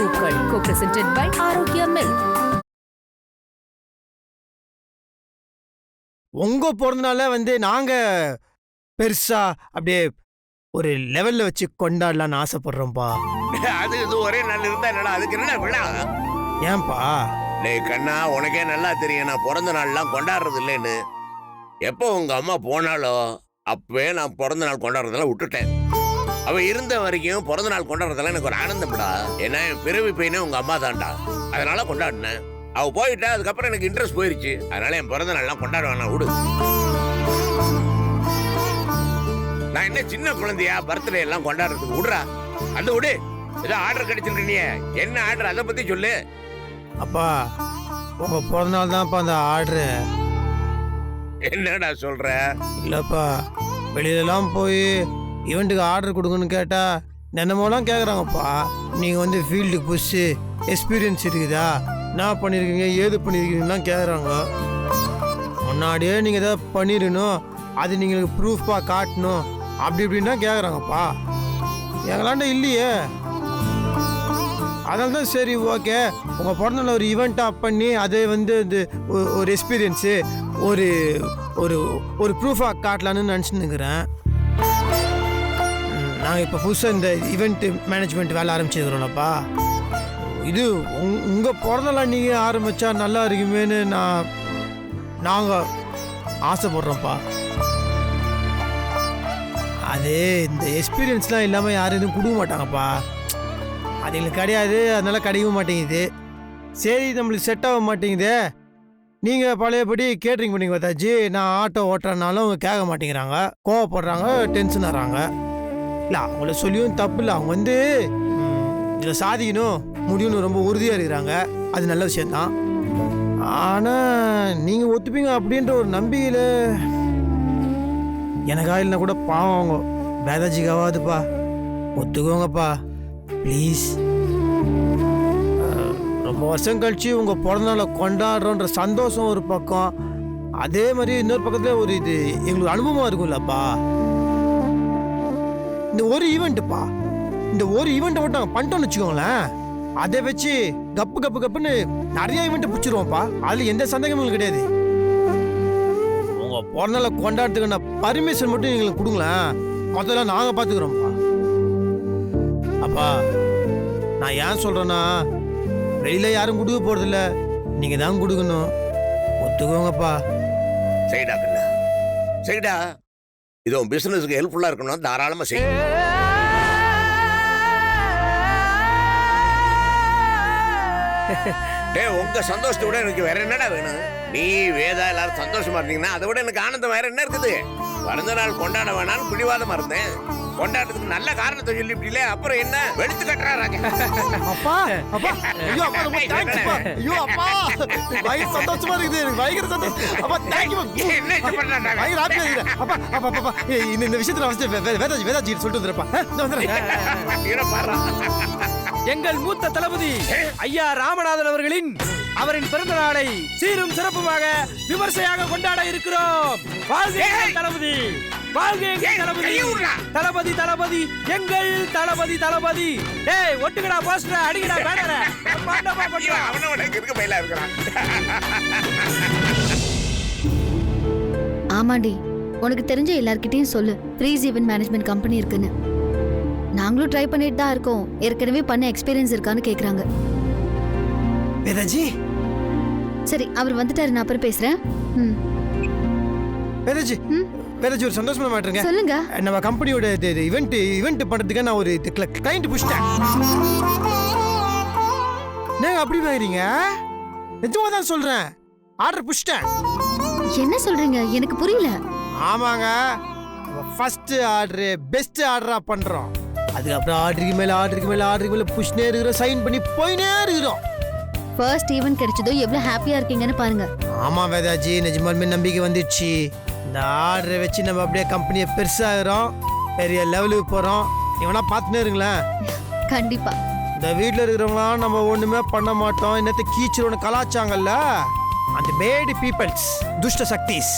பூக்கள் co-presented by Arokya milk. உங்க பிறந்தனால நாங்க பெருசா அப்படியே ஒரு லெவல்ல வச்சு கொண்டாடலாம்னு ஆசைப்படுறோம்ப்பா. அது இது ஒரே நாள் இருந்தா என்னடா அதுக்கு என்ன விழா? ஏன்பா? டேய் கண்ணா, உனக்கே நல்லா தெரியும் நான் பிறந்த நாள்லாம் கொண்டாடுறது இல்லைன்னு. எப்போ உங்க அம்மா போனாலோ அப்பவே நான் பிறந்த நாள் கொண்டாடுறதெல்லாம் விட்டுட்டேன். அவ இருந்த வரைக்கும் பிறந்த நாள் கொண்டாடுறதெல்லாம் எனக்கு ஒரு ஆனந்தம்டா. ஏன்னா என் பிறவி பையனே உங்க அம்மா தான்டா, அதனால கொண்டாடினேன். அவ போயிட்டா, அதுக்கப்புறம் எனக்கு இன்ட்ரெஸ்ட் போயிருச்சு. அதனால என் பிறந்த நாள்லாம் கொண்டாடுவேன் விடு. நான் என்ன சின்ன குழந்தையா பர்த்டே எல்லாம் கொண்டாடுறதுக்கு? விடுறா, அந்த விடு. ஏதோ ஆர்டர் கிடைச்சிருக்கீங்க, என்ன ஆர்டர் அதை பத்தி சொல்லு. அப்பா, உங்க பிறந்தநாள் தான்ப்பா அந்த ஆர்டரு. என்னடா சொல்ற? இல்லப்பா, வெளியிலலாம் போய் ஈவெண்ட்டுக்கு ஆர்டர் கொடுங்கன்னு கேட்டா என்னமோலாம் கேட்குறாங்கப்பா. நீங்கள் ஃபீல்டுக்கு புதுசு, எக்ஸ்பீரியன்ஸ் இருக்குதா, என்ன பண்ணியிருக்கீங்க ஏது பண்ணியிருக்கீங்கலாம் கேட்குறாங்க. முன்னாடியே நீங்கள் எதாவது பண்ணிடணும், அது நீங்கள் ப்ரூஃபாக காட்டணும், அப்படி இப்படின்னா கேட்குறாங்கப்பா. எங்களாண்ட இல்லையே. அதனால தான் சரி ஓகே, உங்கள் பிறந்தநாள் ஒரு ஈவெண்ட்டாக பண்ணி அதை இது ஒரு எக்ஸ்பீரியன்ஸு, ஒரு ஒரு ஒரு ப்ரூஃபாக காட்டலான்னு நினச்சின்னுக்கிறேன். நாங்கள் இப்போ புதுசாக இந்த ஈவெண்ட்டு மேனேஜ்மெண்ட் வேலை ஆரம்பிச்சிருக்கிறோம்லப்பா. இது உங்கள் பிறந்தநாள் நீங்கள் ஆரம்பித்தா நல்லா இருக்குமேனு நாங்கள் ஆசைப்படுறோம்ப்பா. அது இந்த எக்ஸ்பீரியன்ஸ்லாம் இல்லாமல் யாரும் எதுவும் கொடுக்க மாட்டாங்கப்பா. அது எங்களுக்கு கிடையாது, அதனால கிடைக்கவும் மாட்டேங்குது. சரி, நம்மளுக்கு செட் ஆக மாட்டேங்குது. நீங்கள் பழையபடி கேட்ரிங் பண்ணிங்க பார்த்தாச்சு. நான் ஆட்டோ ஓட்டுறனாலும் அவங்க கேட்க மாட்டேங்கிறாங்க, கோவப்படுறாங்க, டென்ஷன் ஆகிறாங்க. இல்லை, அவங்கள சொல்லியும் தப்பு இல்லை. அவங்க இதில் சாதிக்கணும் முடியும்னு ரொம்ப உறுதியாக இருக்கிறாங்க, அது நல்ல விஷயந்தான். ஆனால் நீங்கள் ஒத்துப்பீங்க அப்படின்ற ஒரு நம்பிக்கையில் எனக்கா இல்லைனா கூட பாவம் அவங்க வேதாஜிக்காவாதுப்பா, ஒத்துக்கோங்கப்பா ப்ளீஸ். ரொம்ப வருஷம் கழிச்சு உங்கள் பிறந்தநாளை கொண்டாடுறோன்ற சந்தோஷம் ஒரு பக்கம், அதே மாதிரி இன்னொரு பக்கத்தில் ஒரு இது எங்களுக்கு அனுபவமாக இருக்கும்லப்பா. இந்த ஒரு ஈவெண்ட்டுப்பா, இந்த ஒரு ஈவெண்ட்டை மட்டும் நாங்கள் பண்ணிட்டோம்னு வச்சுக்கோங்களேன், அதை வச்சு கப்பு கப்பு கப்புன்னு நிறைய ஈவெண்ட்டை பிடிச்சிருவோம்ப்பா. அதில் எந்த சந்தேகமும் கிடையாது. உங்கள் பிறந்தநாளை கொண்டாடுறதுக்கான பர்மிஷன் மட்டும் எங்களுக்கு கொடுங்களேன், மொத்தம் நாங்கள் பார்த்துக்குறோம்ப்பா. அப்பா, நான் ஏன் சொல்கிறேன்னா, வெளியில் யாரும் கொடுக்க போகிறதில்ல, நீங்கள் தான் கொடுக்கணும், ஒத்துக்கோங்கப்பா. சரிடா கண்ணா, சரிடா. இது உன் பிசினஸ்க்கு ஹெல்ப்ஃபுல்லா இருக்கணும், தாராளமா செய். உங்க சந்தோஷத்தை விட எனக்கு வேற என்னடா வேணும்? நீ வேதா எல்லாரும் சந்தோஷமா இருந்தீங்கன்னா அதை விட எனக்கு ஆனந்தம் வேற என்ன இருக்குது? பிறந்த நாள் கொண்டாட வேணாலும் பிடிவாதமா இருந்தேன். கொண்டாடுறதுக்கு நல்ல காரணத்தை சொல்லிவிட்டீங்களே, அப்புறம் என்ன வெளுத்து கட்டுறாங்க? அப்பா, அப்பா, ஐயோ அப்பா, ரொம்ப தேங்க்ஸ்ப்பா. ஐயோ அப்பா, பயங்கர சந்தோஷமா இருக்குது, எனக்கு பயங்கர சந்தோஷம். அப்பா தேங்க்யூ. என்ன இது பண்றாங்க? பயங்கர ஹாப்பியா இருக்குது. அப்பா அப்பா அப்பா, இந்த விஷயத்துல ஃபர்ஸ்ட் வேதாஜி சொல்லிட்டு வந்துறப்பா. எங்கள் மூத்த தளபதி ஐயா ராமநாதன் அவரின் பிறந்த நாளை சீரும் சிறப்புமாக விமர்சையாக கொண்டாட இருக்கிறோம். வாழ்க தளபதி, வாழ்க தளபதி, தளபதி தளபதி, எங்கள் தளபதி தளபதி. ஏய், ஒட்டுக்கடா போஸ்டர், அடிக்கடா பேனர. ஆமாண்டி, உனக்கு தெரிஞ்ச எல்லார்கிட்டயும் சொல்லு, ப்ரீஸ் ஈவென்ட் மேனேஜ்மெண்ட் கம்பெனி இருக்குன்னு. நாங்களும் ட்ரை பண்ணிட்டு தான் இருக்கோம். ஏற்கனவே பண்ண எக்ஸ்பீரியன்ஸ் இருக்கான்னு கேக்குறாங்க. வேதாஜி, சரி, அவர் வந்துட்டாரு, நான் அப்புறம் பேசுறேன். வேதாஜி, வேதாஜி, ஒரு சந்தோஷமா மாட்டுங்க. சொல்லுங்க. நம்ம கம்பெனியோட ஈவெண்ட் பண்றதுக்கு நான் ஒரு கிளைண்ட் புடிச்சிட்டேன். நீங்க அப்படி வாங்குறீங்க? நிஜமா தான் சொல்றேன், ஆர்டர் புடிச்சிட்டேன். என்ன சொல்றீங்க? எனக்கு புரியல. ஆமாங்க, ஃபர்ஸ்ட் ஆர்டர் பெஸ்ட் ஆர்டரா பண்றோம். அதுக்கப்புறம் ஆர்டருக்கு மேல புஷ்னே இருக்கிறோம், சைன் பண்ணி போயினே இருக்கிறோம். ஃபர்ஸ்ட் ஈவென்ட் கிடைச்சதோ எவ்வளவு ஹாப்பியா இருக்கீங்கன்னு பாருங்க. ஆமா வேதாஜி, நிஜமாலுமே நம்பிக்கை வந்துடுச்சு. இந்த ஆர்டரை வச்சு நம்ம அப்படியே கம்பெனியை பெருசாகிறோம், பெரிய லெவலுக்கு போறோம். இவனா பார்த்துனே இருங்களேன். கண்டிப்பா. இந்த வீட்டில் இருக்கிறவங்களாம் நம்ம ஒண்ணுமே பண்ண மாட்டோம், என்னத்தை கீச்சிரோன்னு கலாச்சாங்கல்ல, அந்த பேடி பீப்பிள்ஸ், துஷ்ட சக்திஸ்,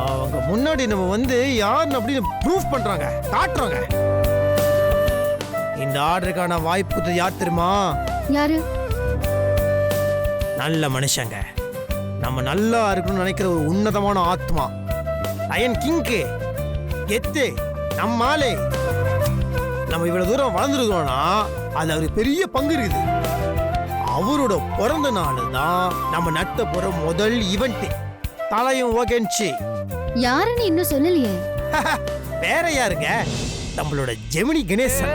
அவங்க முன்னாடி நம்ம யாருன்னு அப்படின்னு ப்ரூஃப் பண்றாங்க, காட்டுறாங்க. இந்த ஆர்டருக்கான வாய்ப்பு யார் தெரியுமா? யாரு? நல்ல மனுஷங்க, நம்ம நல்லா இருக்கணும்னு நினைக்கிற ஒரு உன்னதமான ஆத்மா. லயன் கிங்கு கெத்து நம்மாலே. நம்ம இவ்வளவு தூரம் வளர்ந்துருக்கோம்னா அது அவருக்கு பெரிய பங்கு இருக்குது. அவரோட பிறந்த நாள் தான் நம்ம நட்ட போற முதல் ஈவெண்ட். தலையும் ஓகேன்ச்சு. யாருன்னு இன்னும் சொல்லலையே. வேற யாருங்க, நம்மளோட ஜெமினி கணேசன்.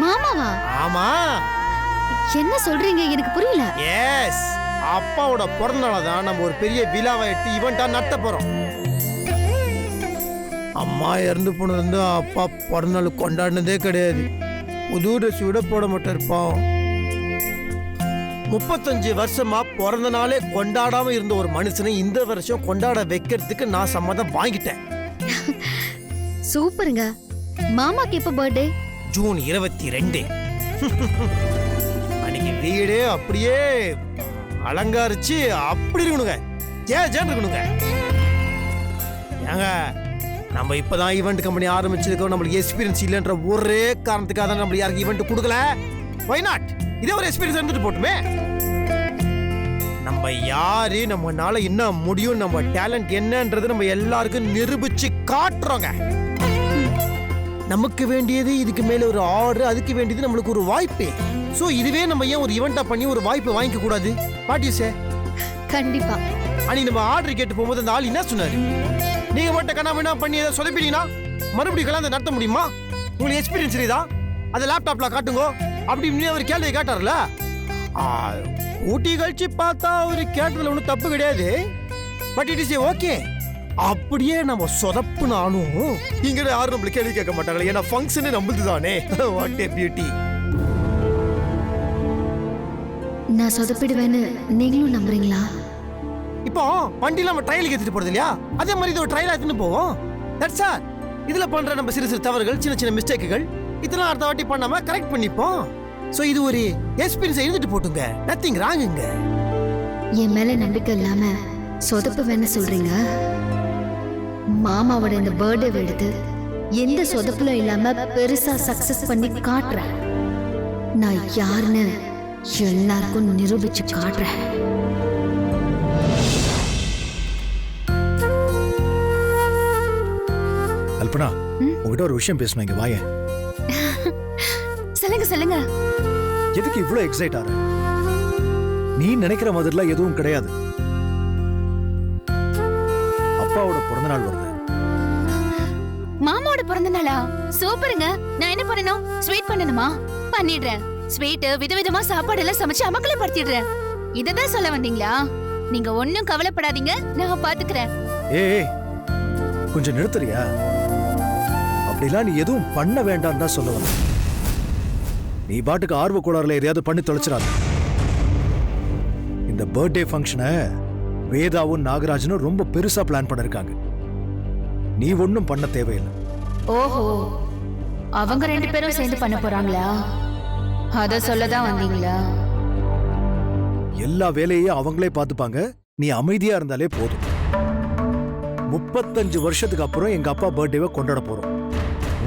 மாமாவா? ஆமா. என்ன சொல்றீங்க, எனக்கு புரியல. எஸ், அப்பாவோட பிறந்த நாளை தான் நம்ம ஒரு பெரிய விழாவை எடுத்து ஈவெண்டா நடத்த போறோம். அம்மா இறந்து போனது அப்பா பிறந்த நாள் கொண்டாடினதே கிடையாது. புது ட்ரெஸ் விட போட மாட்டிருப்போம். 35 வருஷமா பிறந்த நாளே கொண்டாடாம இருந்த ஒரு மனுஷனை இந்த வருஷம் கொண்டாட வைக்கிறதுக்கு நான் சம்மதம் வாங்கிட்டேன். சூப்பருங்க. மாமாக்கு எப்ப பர்த்டே? ஜூன் 22. அன்னைக்கு வீடே அப்படியே அலங்காரிச்சு அப்படி இருக்கணுங்க, ஜேன் இருக்கணுங்க. ஏங்க, நம்ம இப்பதான் ஈவெண்ட் கம்பெனி ஆரம்பிச்சிருக்கோம். நம்மளுக்கு எக்ஸ்பீரியன்ஸ் இல்லைன்ற ஒரே காரணத்துக்காக தான் நம்மளுக்கு யாருக்கு ஈவெண்ட் கொடுக்கல. Why not? இதே ஒரு எக்ஸ்பீரியன்ஸ் இருந்துட்டு போட்டுமே. நம்ம யாரு, நம்மனால என்ன முடியும், நம்ம டேலண்ட் என்னன்றது நம்ம எல்லாருக்கும் நிரூபிச்சு காட்டுறோங்க. நமக்கு வேண்டியது இதுக்கு மேல ஒரு ஆர்டர், அதுக்கு வேண்டியது நம்மளுக்கு ஒரு வாய்ப்பு. சோ இதுவே நம்ம ஏன் ஒரு ஈவெண்டா பண்ணி ஒரு வாய்ப்பை வாங்கிக்க கூடாது? What you say? கண்டிப்பா. அன்னைக்கு நம்ம ஆர்டர் கேட்டு போகும்போது அந்த ஆள் என்ன சொன்னாரு? நீங்க மட்டும் கண்ணாமண்ணா பண்ணி ஏதாவது சொதப்பிட்டீங்கன்னா மறுபடியும் கலந்து நடத்த முடியுமா? உங்களுக்கு எக்ஸ்பீரியன்ஸ் இருக்குதா? அதை லேப்டாப்ல காட்டுங்க அப்படின்னு அவர் கேள்வி கேட்டார்ல. ஊட்டி கழிச்சு பார்த்தா அவர் கேட்டதுல ஒன்றும் தப்பு கிடையாது. But it is okay. அப்படியே நம்ம சொதப்புனாலும் இங்க யாரும் நம்மள கேள்வி கேட்க மாட்டாங்களே, ஏன்னா ஃபங்க்ஷனே நம்மளுது தானே. What A beauty. நான் சொதப்பிடுவேன்னு நீங்களும் நம்புறீங்களா? இப்போ வண்டியில நம்ம ட்ரையலுக்கு எடுத்துட்டு போறது இல்லையா, அதே மாதிரி இது ஒரு ட்ரையல் எடுத்துட்டு போவோம். That's all. இதுல பண்ற நம்ம சிறு சிறு தவறுகள், சின்ன சின்ன மிஸ்டேக்குகள், இதெல்லாம் அடுத்த வாட்டி பண்ணாம கரெக்ட் பண்ணிப்போம். சோ இது ஒரு எக்ஸ்பீரியன்ஸ் எழுதிட்டு போட்டுங்க. நத்திங் ராங்குங்க. என் மேல நம்பிக்கை இல்லாம சொதப்புவேன்னு சொல்றீங்க. மாமாவோட இந்த பர்த்டே எடுத்து எந்த சொதப்புலும் இல்லாம பெருசா சக்சஸ் பண்ணி காட்டுறேன். நான் யாருன்னு எல்லாருக்கும் நிரூபிச்சு காட்டுறேன். கல்பனா, உங்ககிட்ட ஒரு விஷயம் பேசணும். இங்க வாயேன். சொல்லுங்க சொல்லுங்க. எதுக்கு இவ்ளோ எக்ஸைட் ஆற? நீ நினைக்கிற மாதிரிலாம் எதுவும் கிடையாது. அப்பாவோட பிறந்த நாள் வருது. மாமாவோட பிறந்த நாளா? சூப்பருங்க. நான் என்ன பண்ணணும்? ஸ்வீட் பண்ணணுமா? பண்ணிடுறேன். ஸ்வீட், விதவிதமா சாப்பாடு எல்லாம் சமைச்சு அமக்கல படுத்திடுறேன். இததான் சொல்ல வந்தீங்களா? நீங்க ஒண்ணும் கவலைப்படாதீங்க, நான் பாத்துக்கிறேன். ஏய், கொஞ்சம் நிறுத்துறியா? அப்படிலாம் நீ எதுவும் பண்ண வேண்டாம் தான் சொல்ல வந்த. நீ பாட்டுக்கு ஆர்வ கோளாறுல எதையாவது பண்ணி தொலைச்சிடாத. இந்த பர்த்டே ஃபங்க்ஷனை வேதாவும் நாகராஜனும் ரொம்ப பெருசா பிளான் பண்ணிருக்காங்க. நீ ஒன்னும் பண்ண தேவையில்லை. ஓஹோ, அவங்க 2 பேரும் சேர்ந்து பண்ண போறாங்களா? அத சொல்லதான் வந்தீங்களா? எல்லா வேலையையும் அவங்களே பார்த்துப்பாங்க. நீ அமைதியா இருந்தாலே போதும். 35 வருஷத்துக்கு அப்புறம் எங்க அப்பா பர்த்டேவை கொண்டாட போறோம்.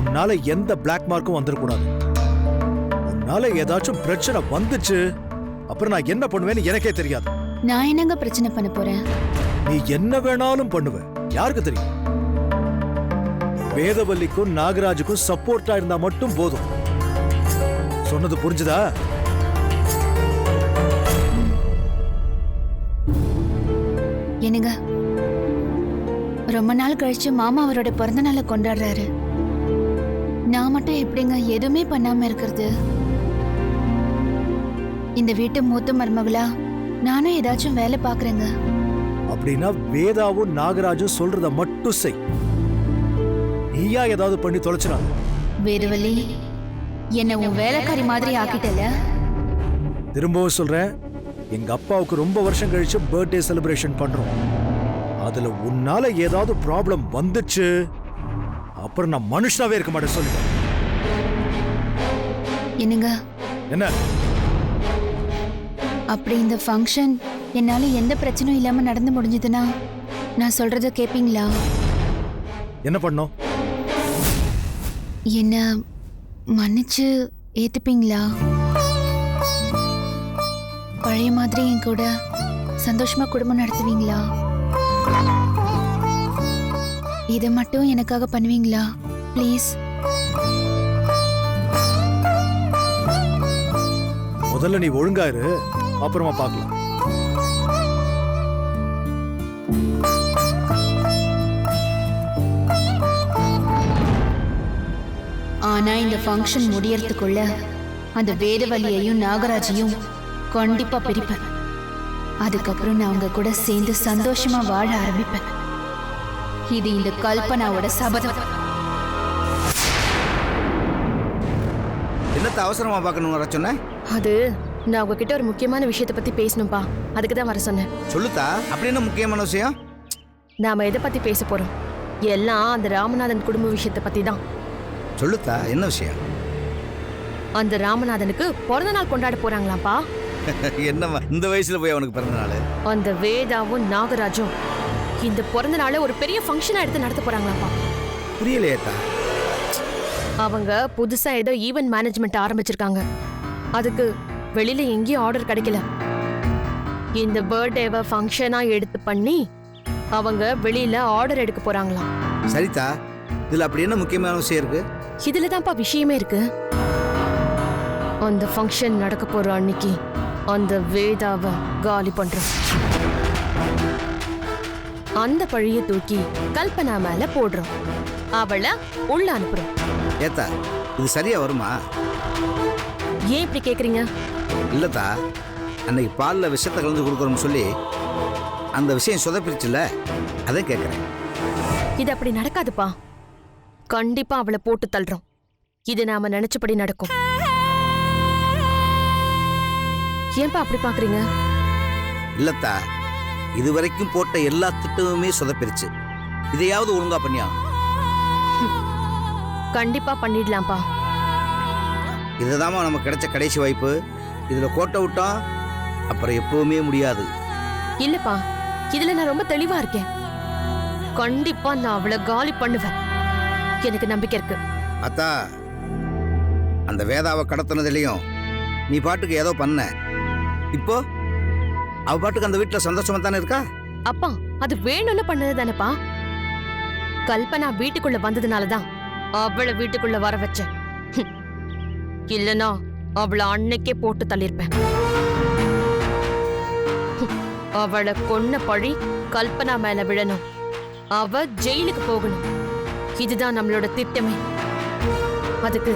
உன்னால எந்த பிளாக் மார்க்கும் வந்துடக்கூடாது. உன்னால ஏதாச்சும் பிரச்சனை வந்துச்சு அப்புறம் நான் என்ன பண்ணுவேன்னு எனக்கே தெரியாது. நான் என்னங்க பிரச்சனை பண்ண போறேன்? நீ என்ன வேணாலும் பண்ணுவ. யாருக்கு தெரியும்? வேதவல்லிக்கும் நாகராஜுக்கும் சப்போர்ட்டா இருந்தா மட்டும் போதும். சொன்னது புரிஞ்சுதா? என்னங்க, ரொம்ப நாள் கழிச்சு மாமா அவரோட பிறந்த நாளை கொண்டாடுறாரு. நான் மட்டும் எப்படிங்க எதுவுமே பண்ணாம இருக்கிறது? இந்த வீட்டு மூத்த மருமகளா நானும் ஏதாச்சும் வேலை பாக்குறேங்க. அப்படின்னா வேதாவும் நாகராஜும் சொல்றத மட்டும் செய். நீயா ஏதாவது பண்ணி தொலைச்சிடாத. வேதவல்லி, என்ன உன் வேலைக்காரி மாதிரி ஆக்கிட்டல. திரும்பவும் சொல்றேன், எங்க அப்பாவுக்கு ரொம்ப வருஷம் கழிச்சு பர்த்டே செலிப்ரேஷன் பண்றோம். அதுல உன்னால ஏதாவது ப்ராப்ளம் வந்துச்சு அப்புறம் நான் மனுஷனாவே இருக்க மாட்டேன். சொல்லுங்க. என்னங்க, என்ன? அப்படி இந்த ஃபங்க்ஷன் என்னால எந்த பிரச்சனையும் இல்லாம நடந்து முடிஞ்சதுன்னா நான் சொல்றத கேப்பீங்களா? என்ன பண்ணோம்? என்ன மன்னிச்சு ஏத்துப்பீங்களா? பழைய மாதிரி என் கூட சந்தோஷமா குடும்பம் நடத்துவீங்களா? இதை மட்டும் எனக்காக பண்ணுவீங்களா ப்ளீஸ்? முதல்ல நீ ஒழுங்கா இரு, அப்புறமா பார்க்கலாம். ஆனா இந்த ஃபங்க்ஷன் முடியறதுக்குள்ள அந்த வேதவழியையும் நாகராஜையும் கண்டிப்பா பிரிப்பேன். அதுக்கப்புறம் நான் அவங்க கூட சேர்ந்து சந்தோஷமா வாழ ஆரம்பிப்பேன். இது இந்த கல்பனாவோட சபதம். என்னத்த அவசரமா பார்க்கணும் வர சொன்ன? அது நான் உங்ககிட்ட ஒரு முக்கியமான விஷயத்தை பத்தி பேசணும்பா, அதுக்கு தான் வர சொன்னேன். சொல்லுத்தா, அப்படி என்ன முக்கியமான விஷயம்? நாம எதை பத்தி பேச போறோம்? எல்லாம் அந்த ராமநாதன் குடும்ப விஷயத்தை பத்தி தான். சொல்லுத்தா, என்ன விஷயம்? அந்த ராமநாதனுக்கு பிறந்த நாள் கொண்டாட போறாங்களாப்பா. என்னம்மா இந்த வயசுல போய் அவனுக்கு பிறந்த நாள்? அந்த வேதாவும் நாகராஜும் இந்த பிறந்த நாளை ஒரு பெரிய ஃபங்க்ஷனா எடுத்து நடத்த போறாங்களாப்பா. புரியலையேத்தா. அவங்க புதுசா ஏதோ ஈவென்ட் மேனேஜ்மெண்ட் ஆரம்பிச்சிருக்காங்க. அதுக்கு வெளியில எங்கேயும் ஆர்டர் கிடைக்கல. இந்த பர்த்டேவை ஃபங்க்ஷனா எடுத்து பண்ணி அவங்க வெளியில ஆர்டர் எடுக்க போறாங்களாம். சரிதா, இதுல அப்படி என்ன முக்கியமான விஷயம் இருக்கு? இதுல தான்ப்பா விஷயமே இருக்கு. அந்த ஃபங்க்ஷன் நடக்க போற அன்னைக்கு அந்த வேதாவை காலி பண்றோம். அந்த பழிய தூக்கி கல்பனா மேல போடுறோம். அவளை உள்ள அனுப்புறோம். ஏத்தா, இது சரியா வருமா? ஏன் இப்படி கேக்குறீங்க? இல்லத்தா, அன்னைக்கு பாலில் விஷத்தை கலந்து கொடுக்குறோம்னு சொல்லி அந்த விஷயம் சொதப்பிருச்சுல்ல, அதான் கேட்குறேன். இது அப்படி நடக்காதுப்பா. கண்டிப்பா அவளை போட்டு தள்ளுறோம். இது நாம நினைச்சபடி நடக்கும். ஏன்பா அப்படி பாக்குறீங்க? இல்லத்தா, இது வரைக்கும் போட்ட எல்லா திட்டமுமே சொதப்பிருச்சு. இதையாவது ஒழுங்கா பண்ணியா? கண்டிப்பா பண்ணிடலாம்ப்பா. இதுதாம்மா நமக்கு கிடைச்ச கடைசி வாய்ப்பு. இதுல கோட்டை விட்டோம் அப்புறம் எப்பவுமே முடியாது. இல்லப்பா, இதுல நான் ரொம்ப தெளிவா இருக்கேன். கண்டிப்பா நான் அவளை காலி பண்ணுவேன். எனக்கு நம்பிக்கை இருக்கு. அத்தா, அந்த வேதாவை கடத்தினதுலயும் நீ பாட்டுக்கு ஏதோ பண்ண. இப்போ அவ பாட்டுக்கு அந்த வீட்டுல சந்தோஷமா தானே இருக்கா? அப்பா, அது வேணும்னு பண்ணது தானேப்பா. கல்பனா வீட்டுக்குள்ள வந்ததுனாலதான் அவளை வீட்டுக்குள்ள வர வச்சேன். இல்லனா அவளை அன்னைக்கே போட்டு தள்ளிருப்பேன். அவளை கொன்ன பழி கல்பனா மேல விழணும். அவ ஜெயிலுக்கு போகணும். இதுதான் நம்மளோட திட்டமே. அதுக்கு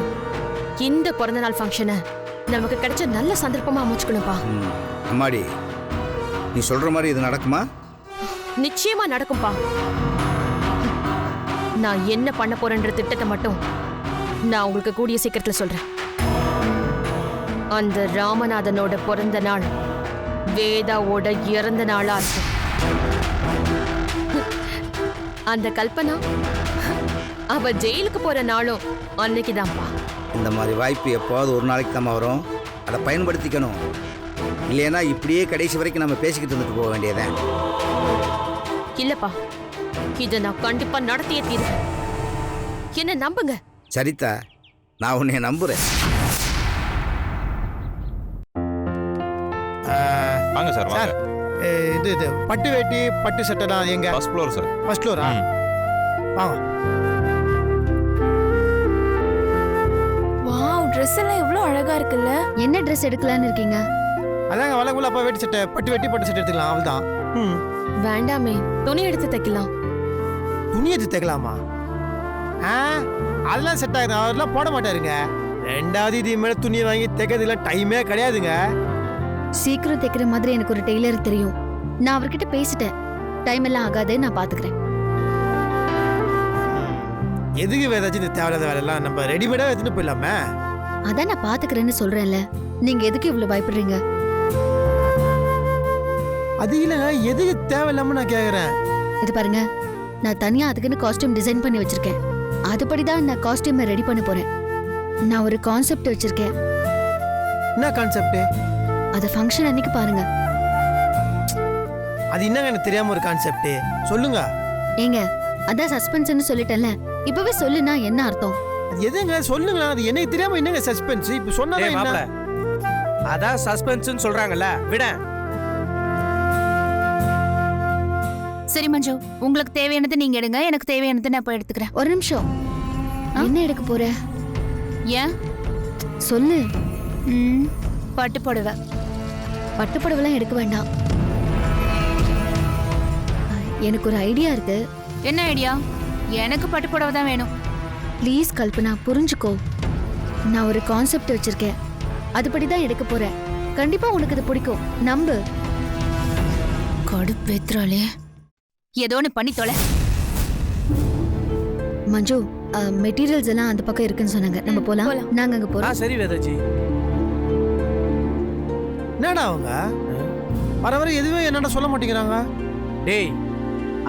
இந்த பிறந்தநாள் ஃபங்க்ஷனை நமக்கு கிடைச்ச நல்ல சந்தர்ப்பமா அமைச்சுக்கணும்பா. அம்மாடி, நீ சொல்ற மாதிரி இது நடக்குமா? நிச்சயமா நடக்கும்பா. நான் என்ன பண்ண போறேன்ற திட்டத்தை மட்டும் நான் உங்களுக்கு கூடிய சீக்கிரத்துல சொல்றேன். அந்த ராமநாதனோட பிறந்த நாள் வேதாவோட இறந்த நாளா இருக்கும். அந்த கல்பனா அவ ஜெயிலுக்கு போற நாளும் அன்னைக்குதான்ப்பா. இந்த மாதிரி வாய்ப்பு எப்போது ஒரு நாளைக்கு தான் வரும். அதை பயன்படுத்திக்கணும். இல்லைன்னா இப்படியே கடைசி வரைக்கும் நம்ம பேசிக்கிட்டு இருந்துட்டு போக வேண்டியதேன். இல்லப்பா, இதை நான் கண்டிப்பா நடத்தியே தீருவேன். என்ன நம்புங்க. சரிதா, நான் உன்னை நம்புறேன். வாங்க சார், வாங்க. சார், இது பட்டு வேட்டி பட்டு சட்டைலாம் எங்க? First floor sir. First Flora? வாங்க. வாவ், Dress எல்லாம் எவ்வளவு அழகா இருக்குல்ல. என்ன ட்ரெஸ் எடுக்கலான்னு இருக்கீங்க? அதாங்க வளகுள்ள அப்பா வேட்டி சட்டை பட்டு வேட்டி பட்டு சட்டை எடுத்துக்கலாம். அவள்தான். வேண்டாமே, துணி எடுத்து தைக்கலாம். துணி எடுத்து தைக்கலாமா? அதெல்லாம் செட் ஆகுது. அவரெல்லாம் போட மாட்டாருங்க. ரெண்டாவது இது மேல துணியை வாங்கி தைக்கிறதுலாம் டைமே கிடையாதுங்க. சீக்கிரம் தைக்கிற மாதிரி எனக்கு ஒரு டெய்லர் தெரியும். நான் அவர்கிட்ட பேசிட்டேன். டைம் எல்லாம் ஆகாது, நான் பாத்துக்கிறேன். எதுக்கு ஏதாச்சும் இந்த தேவையில்லாத வேலையெல்லாம் நம்ம ரெடிமேடா எடுத்துட்டு போயிடலாமே. அதான் நான் பாத்துக்கிறேன்னு சொல்றேன்ல. நீங்க எதுக்கு இவ்வளவு பயப்படுறீங்க? அது இல்லைங்க, எதுக்கு தேவையில்லாம நான் கேக்குறேன். இது பாருங்க, நான் தனியா அதுக்குன்னு காஸ்டியூம் டிசைன் பண்ணி வச்சிருக்கேன். அதுபடிதான் நான் காஸ்டியூமை ரெடி பண்ண போறேன். நான் ஒரு கான்செப்ட் வச்சிருக்கேன். என்ன கான்செப்ட்? அத ஃபங்க்ஷன் அன்னைக்கு பாருங்க. அது என்னங்க எனக்கு தெரியாம ஒரு கான்செப்ட்? சொல்லுங்க. ஏங்க, அதான் சஸ்பென்ஸ்னு சொல்லிட்டேன்ல. இப்பவே சொல்லுனா என்ன அர்த்தம்? அது எதுங்க சொல்லுங்க. அது எனக்கு தெரியாம என்னங்க சஸ்பென்ஸ்? இப்ப சொன்னா ஏய் மாப்ள, அதான் சஸ்பென்ஸ்னு சொல்றாங்கல்ல, விட. சரி மஞ்சு, உங்களுக்கு தேவையானது நீங்க எடுங்க, எனக்கு தேவையானது நான் போய் எடுத்துக்கிறேன். ஒரு நிமிஷம். என்ன எடுக்க போற? ஏன் சொல்லு. பட்டு புடவை. பட்டு புடவைலாம் எடுக்க வேண்டாம். எனக்கு ஒரு ஐடியா இருக்கு. என்ன ஐடியா? எனக்கு பட்டு புடவை தான் வேணும். ப்ளீஸ் கல்பனா, புரிஞ்சுக்கோ. நான் ஒரு கான்செப்ட் வச்சிருக்கேன், அதுபடி தான் எடுக்க போறேன். கண்டிப்பா உனக்கு இது பிடிக்கும், நம்பு. கடுப்பேத்துறாளே, ஏதோ ஒன்று பண்ணி தொலை. மஞ்சு, மெட்டீரியல்ஸ் எல்லாம் அந்த பக்கம் இருக்குன்னு சொன்னாங்க, நம்ம போலாம். நாங்க அங்க போறோம். சரி வேதாஜி. என்னடா அவங்க வர வர எதுவுமே என்னடா சொல்ல மாட்டேங்கிறாங்க? டேய்,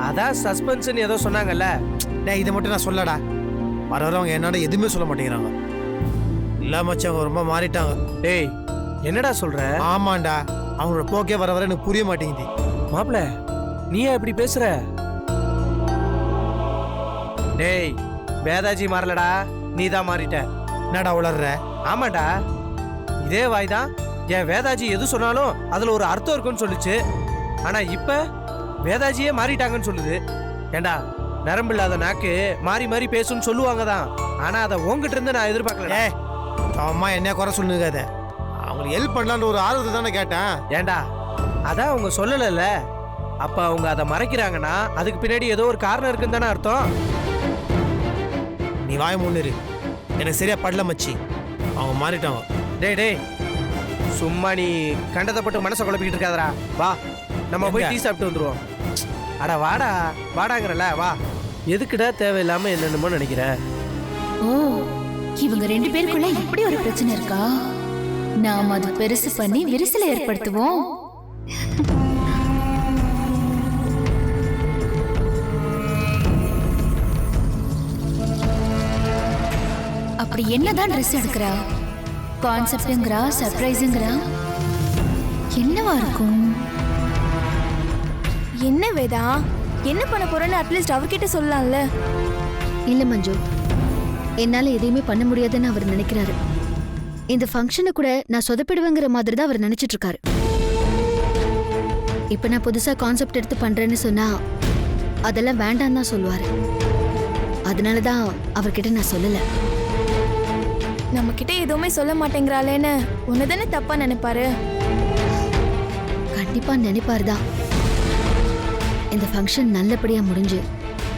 அதான் சஸ்பென்ஸ்னு ஏதோ சொன்னாங்கல்ல. டேய், இதை மட்டும் நான் சொல்லடா. வர வர அவங்க என்னடா எதுவுமே சொல்ல மாட்டேங்கிறாங்க. இல்ல மச்சான், அவங்க ரொம்ப மாறிட்டாங்க. டேய், என்னடா சொல்ற? ஆமாண்டா, அவங்களோட போக்கே வர வர எனக்கு புரிய மாட்டேங்குது. மாப்ள, நீ ஏன் இப்படி பேசுற? டேய், வேதாஜி மாறலடா, நீ தான் மாறிட்ட. என்னடா உளர்ற? ஆமாடா, இதே வாய் தான் என் வேதாஜி எது சொன்னாலும் அதுல ஒரு அர்த்தம் இருக்குன்னு சொல்லுச்சு. ஆனா இப்ப வேதாஜியே மாறிட்டாங்கன்னு சொல்லுது. ஏண்டா, நரம்பு இல்லாத நாக்கு மாறி மாறி பேசுன்னு சொல்லுவாங்க தான். ஆனா அதை உங்ககிட்ட இருந்து நான் எதிர்பார்க்கல. அம்மா என்ன குறை சொல்லுங்க, அதை அவங்களுக்கு ஹெல்ப் பண்ணலான்ற ஒரு ஆர்வத்தை தானே கேட்டேன். ஏண்டா, அதான் அவங்க சொல்லல. அப்ப அவங்க அதை மறைக்கிறாங்கன்னா அதுக்கு பின்னாடி ஏதோ ஒரு காரணம் இருக்குன்னு தானே அர்த்தம். நீ வாய முன்னிரு, எனக்கு சரியா படல மச்சி. அவங்க மாறிட்டாங்க. டேய் டேய், சும்மா நீ கண்டதை போட்டு மனசை குழப்பிக்கிட்டு இருக்காதடா. வா, நம்ம போய் டீ சாப்பிட்டு வந்துருவோம். அட வாடா, வாடாங்கிறல, வா. எதுக்குடா தேவையில்லாம என்னென்னமோ நினைக்கிற? ஓ, இவங்க 2 பேருக்குள்ள இப்படி ஒரு பிரச்சனை இருக்கா? நாம் அது பெருசு பண்ணி விரிசலை ஏற்படுத்துவோம். அப்படி என்னதான் ட்ரெஸ் எடுக்கிறா? கான்செப்ட்ங்கறா, சர்ப்ரைஸ்ங்கறா, என்னவா இருக்கும்? என்ன வேதா, என்ன பண்ண போறேன்னு அட்லீஸ்ட் அவர்கிட்ட சொல்லலாம்ல. இல்ல மஞ்சு, என்னால எதையுமே பண்ண முடியாதுன்னு அவர் நினைக்கிறாரு. இந்த ஃபங்க்ஷனை கூட நான் சொதப்பிடுவேங்கிற மாதிரி தான் அவர் நினைச்சிட்டு இருக்காரு. இப்ப நான் புதுசா கான்செப்ட் எடுத்து பண்றேன்னு சொன்னா அதெல்லாம் வேண்டாம் தான் சொல்லுவாரு. அதனாலதான் அவர்கிட்ட நான் சொல்லல. நம்ம கிட்ட எதுவுமே சொல்ல மாட்டேங்கிறாளேன்னு உன்னதானே தப்பா நினைப்பாரு. கண்டிப்பா நினைப்பாரு தான். இந்த ஃபங்க்ஷன் நல்லபடியா முடிஞ்சு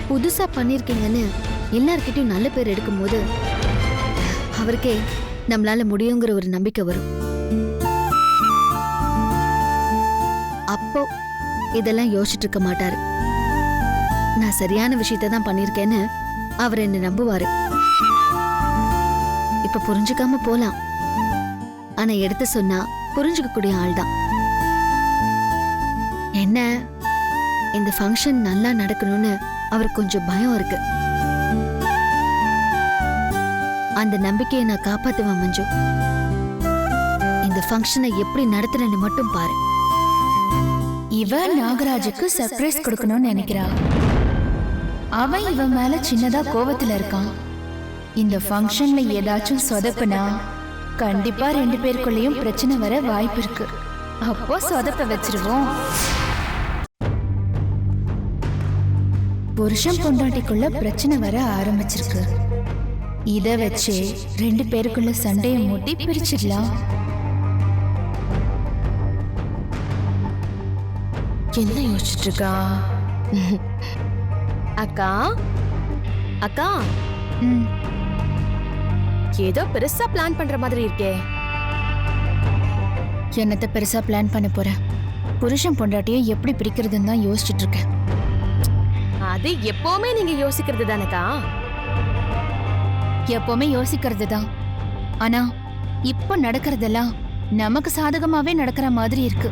புதுசா பண்ணிருக்கீங்கன்னு எல்லார்கிட்டயும் நல்ல பேர் எடுக்கும்போது அவருக்கே நம்மளால முடியுங்கிற ஒரு நம்பிக்கை வரும். அப்போ இதெல்லாம் யோசிச்சுட்டு இருக்க மாட்டாரு. நான் சரியான விஷயத்தை தான் பண்ணிருக்கேன்னு அவர் என்ன நம்புவாரு. இப்ப புரிஞ்சுக்காம போலாம், ஆனா எடுத்து சொன்னா புரிஞ்சுக்கக்கூடிய ஆள் தான். என்ன, இந்த ஃபங்க்ஷன் நல்லா நடக்கணும்னு அவருக்கு கொஞ்சம் பயம் இருக்கு. அந்த நம்பிக்கையை நான் காப்பாத்துவேன் மஞ்சு. இந்த ஃபங்க்ஷனை எப்படி நடத்துறேன்னு மட்டும் பாரு. இவ நாகராஜுக்கு சர்ப்ரைஸ் கொடுக்கணும்னு நினைக்கிறா. அவன் இவன் மேல சின்னதா கோவத்துல இருக்கான். இந்த ஃபங்க்ஷன்ல ஏதாச்சும் சொதப்புனா கண்டிப்பா 2 பேருக்குள்ளேயும் பிரச்சனை வர வாய்ப்பு இருக்கு. அப்போ சொதப்ப வச்சிருவோம். புருஷன் பொண்டாட்டிக்குள்ள பிரச்சனை வர ஆரம்பிச்சிருக்கு. இத வச்சு 2 பேருக்குள்ள சண்டையை மூட்டி பிரிச்சிடலாம். என்ன யோசிச்சுட்டு இருக்கா? அக்கா அக்கா, ஏதோ பெருசா பிளான் பண்ற மாதிரி இருக்கே. என்னத்த பெருசா பிளான் பண்ண போறேன்? புருஷன் பொண்டாட்டியை எப்படி பிரிக்கிறதுன்னு தான் யோசிச்சுட்டு இருக்கேன். அது எப்பவுமே நீங்க யோசிக்கிறது தானக்கா? எப்பவுமே யோசிக்கிறது தான். ஆனா இப்ப நடக்கிறதெல்லாம் நமக்கு சாதகமாவே நடக்கிற மாதிரி இருக்கு.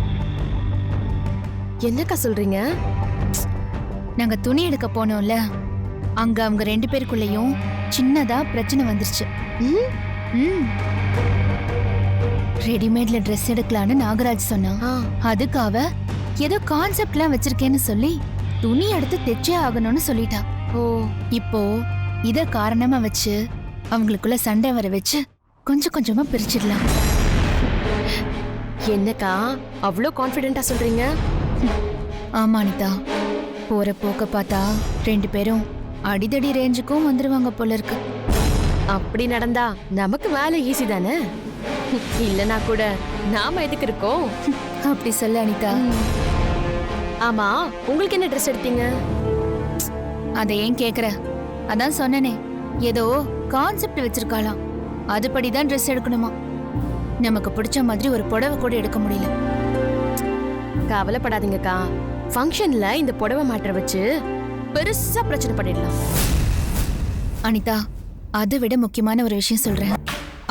என்னக்கா சொல்றீங்க? நாங்க துணி எடுக்க போனோம்ல, அங்க அவங்க 2 பேருக்குள்ளேயும் சின்னதா பிரச்சனை வந்துருச்சு. ரெடிமேட்ல ட்ரெஸ் எடுக்கலான்னு நாகராஜ் சொன்னான். அதுக்கு அவ ஏதோ கான்செப்ட்லாம் வச்சிருக்கேன்னு சொல்லி துணி எடுத்து தைச்சே ஆகணும்னு சொல்லிட்டா. ஓ, இப்போ இத காரணமா வச்சு அவங்களுக்குள்ள சண்டை வர வச்சு கொஞ்சம் கொஞ்சமா பிரிச்சிடலாம். என்னக்கா அவ்வளோ கான்ஃபிடென்ட்டா சொல்றீங்க? ஆமா அனிதா, போற போக்க பார்த்தா 2 பேரும் அடிதடி ரேஞ்சுக்கும் வந்துருவாங்க போல இருக்கு. அப்படி நடந்தா நமக்கு வேலை ஈஸி தானே. இல்லனா கூட நாம எதுக்கு இருக்கோம்? அப்படி சொல்ல அனிதா. ஆமா, உங்களுக்கு என்ன ட்ரெஸ் எடுத்தீங்க? அதை ஏன் கேக்குற? அதான் சொன்னனே, ஏதோ கான்செப்ட் வச்சிருக்காளாம். அதுபடிதான் ட்ரெஸ் எடுக்கணுமா. நமக்கு பிடிச்ச மாதிரி ஒரு புடவை கூட எடுக்க முடியல. கவலைப்படாதீங்கக்கா, ஃபங்க்ஷன்ல இந்த புடவை மாற்ற வச்சு பெருசா பிரச்சனை பண்ணிடலாம். அனிதா, அதை விட முக்கியமான ஒரு விஷயம் சொல்றேன்.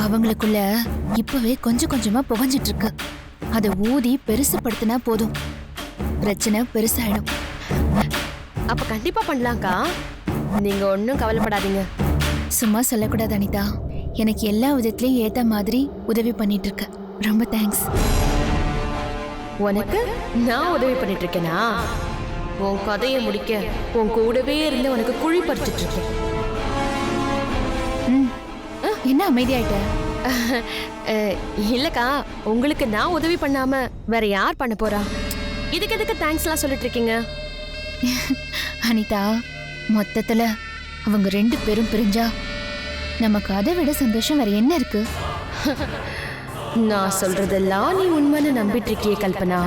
அவங்களுக்குள்ள இப்பவே கொஞ்சம் கொஞ்சமா புகஞ்சிட்டு இருக்கு. அதை ஊதி பெருசுப்படுத்தினா போதும், பிரச்சனை பெருசாயிடும். அப்ப கண்டிப்பா பண்ணலாம்க்கா, நீங்க ஒன்னும் கவலைப்படாதீங்க. சும்மா சொல்லக்கூடாது அனிதா. எனக்கு எல்லா விதத்திலயும் ஏத்த மாதிரி உதவி பண்ணிட்டு இருக்க. ரொம்ப தேங்க்ஸ். உனக்கு நான் உதவி பண்ணிட்டு இருக்கேனா? உன் கதையை முடிக்க உன் கூடவே இருந்து உனக்கு குழி பறிச்சிட்டு இருக்கேன். என்ன அமைதியாயிட்ட? இல்லக்கா, உங்களுக்கு நான் உதவி பண்ணாம வேற யார் பண்ண போறா? இதுக்கு எதுக்கு தேங்க்ஸ்லாம் சொல்லிட்டு இருக்கீங்க? அனிதா, மொத்தத்துல அவங்க 2 பேரும் பிரிஞ்சா நமக்கு அதை விட சந்தோஷம் வேற என்ன இருக்கு? நான் சொல்றதெல்லாம் நீ உண்மைன்னு நம்பிட்டு இருக்கியே கல்பனா.